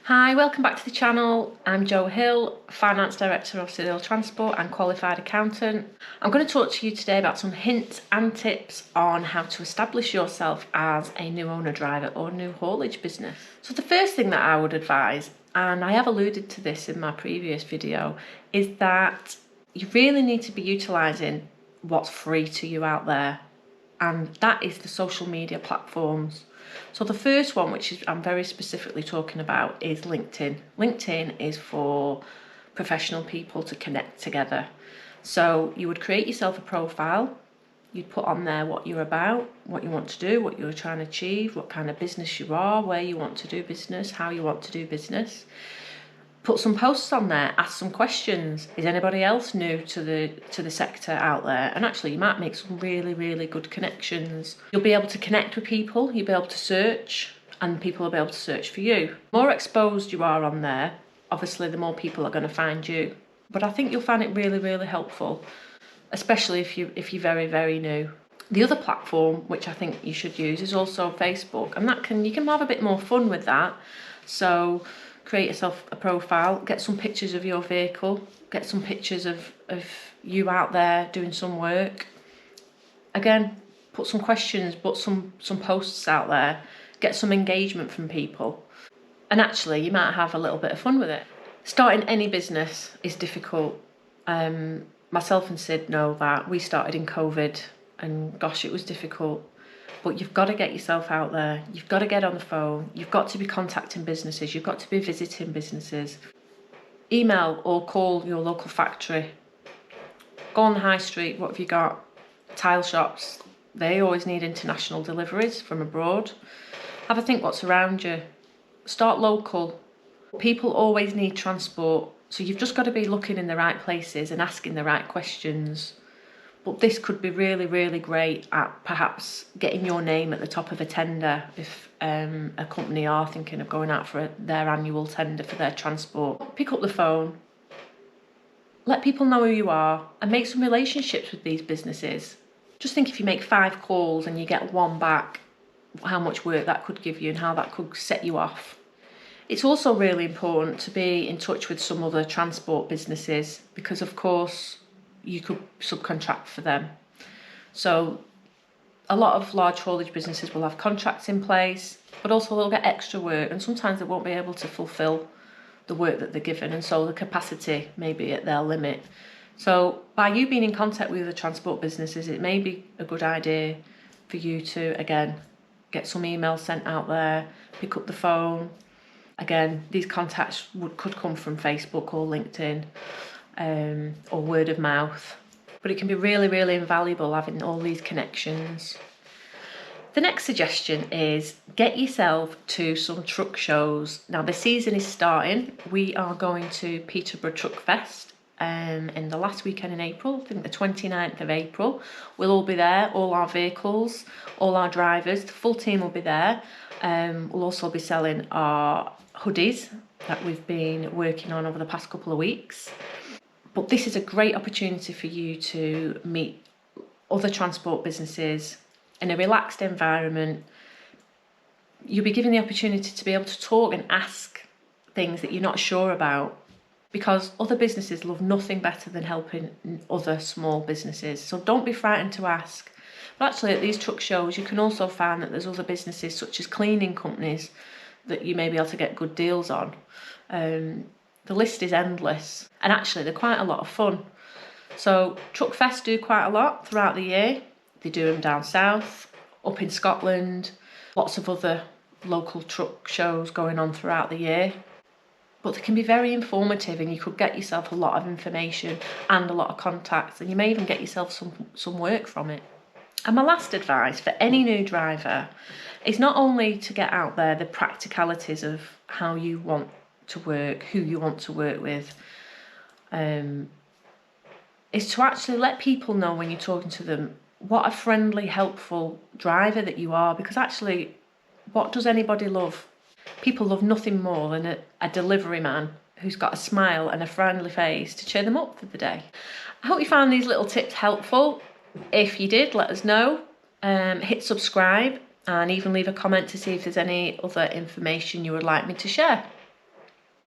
Hi, welcome back to the channel. I'm Jo Hill, Finance Director of Cyril Transport and Qualified Accountant. I'm going to talk to you today about some hints and tips on how to establish yourself as a new owner driver or new haulage business. So the first thing that I would advise, and I have alluded to this in my previous video, is that you really need to be utilising what's free to you out there, and that is the social media platforms. So the first one, which I'm very specifically talking about, is LinkedIn. LinkedIn is for professional people to connect together. So you would create yourself a profile, you'd put on there what you're about, what you want to do, what you're trying to achieve, what kind of business you are, where you want to do business, how you want to do business. Put some posts on there, ask some questions. Is anybody else new to the sector out there? And actually you might make some really good connections. You'll be able to connect with people, you'll be able to search, and people will be able to search for you. The more exposed you are on there, obviously the more people are going to find you. But I think you'll find it really helpful, especially if you're very new. The other platform which I think you should use is also Facebook, and you can have a bit more fun with that. So create yourself a profile, get some pictures of your vehicle, get some pictures of you out there doing some work. Again, put some questions, put some posts out there, get some engagement from people. And actually, you might have a little bit of fun with it. Starting any business is difficult. Myself and Sid know that. We started in COVID and gosh, it was difficult. But you've got to get yourself out there, you've got to get on the phone, you've got to be contacting businesses, you've got to be visiting businesses. Email or call your local factory. Go on the high street, what have you got? Tile shops, they always need international deliveries from abroad. Have a think what's around you. Start local. People always need transport, so you've just got to be looking in the right places and asking the right questions. But this could be really great at perhaps getting your name at the top of a tender if a company are thinking of going out for their annual tender for their transport. Pick up the phone, let people know who you are, and make some relationships with these businesses. Just think if you make 5 calls and you get 1 back, how much work that could give you and how that could set you off. It's also really important to be in touch with some other transport businesses because, of course, you could subcontract for them. So a lot of large haulage businesses will have contracts in place, but also they'll get extra work, and sometimes they won't be able to fulfill the work that they're given, and so the capacity may be at their limit. So by you being in contact with the transport businesses, it may be a good idea for you to, again, get some emails sent out there, pick up the phone. Again, these contacts could come from Facebook or LinkedIn. Or word of mouth, but it can be really invaluable having all these connections. The next suggestion is get yourself to some truck shows. Now the season is starting. We are going to Peterborough Truck Fest in the last weekend in April, I think the 29th of April. We'll all be there, all our vehicles, all our drivers, the full team will be there. We'll also be selling our hoodies that we've been working on over the past couple of weeks. But this is a great opportunity for you to meet other transport businesses in a relaxed environment. You'll be given the opportunity to be able to talk and ask things that you're not sure about, because other businesses love nothing better than helping other small businesses. So don't be frightened to ask. But actually at these truck shows you can also find that there's other businesses such as cleaning companies that you may be able to get good deals on. The list is endless, and actually they're quite a lot of fun. So Truck Fest do quite a lot throughout the year. They do them down south, up in Scotland, lots of other local truck shows going on throughout the year. But they can be very informative, and you could get yourself a lot of information and a lot of contacts, and you may even get yourself some work from it. And my last advice for any new driver is not only to get out there the practicalities of how you want to work, who you want to work with, is to actually let people know when you're talking to them what a friendly, helpful driver that you are. Because actually, what does anybody love? People love nothing more than a delivery man who's got a smile and a friendly face to cheer them up for the day. I hope you found these little tips helpful. If you did, let us know. Hit subscribe and even leave a comment to see if there's any other information you would like me to share.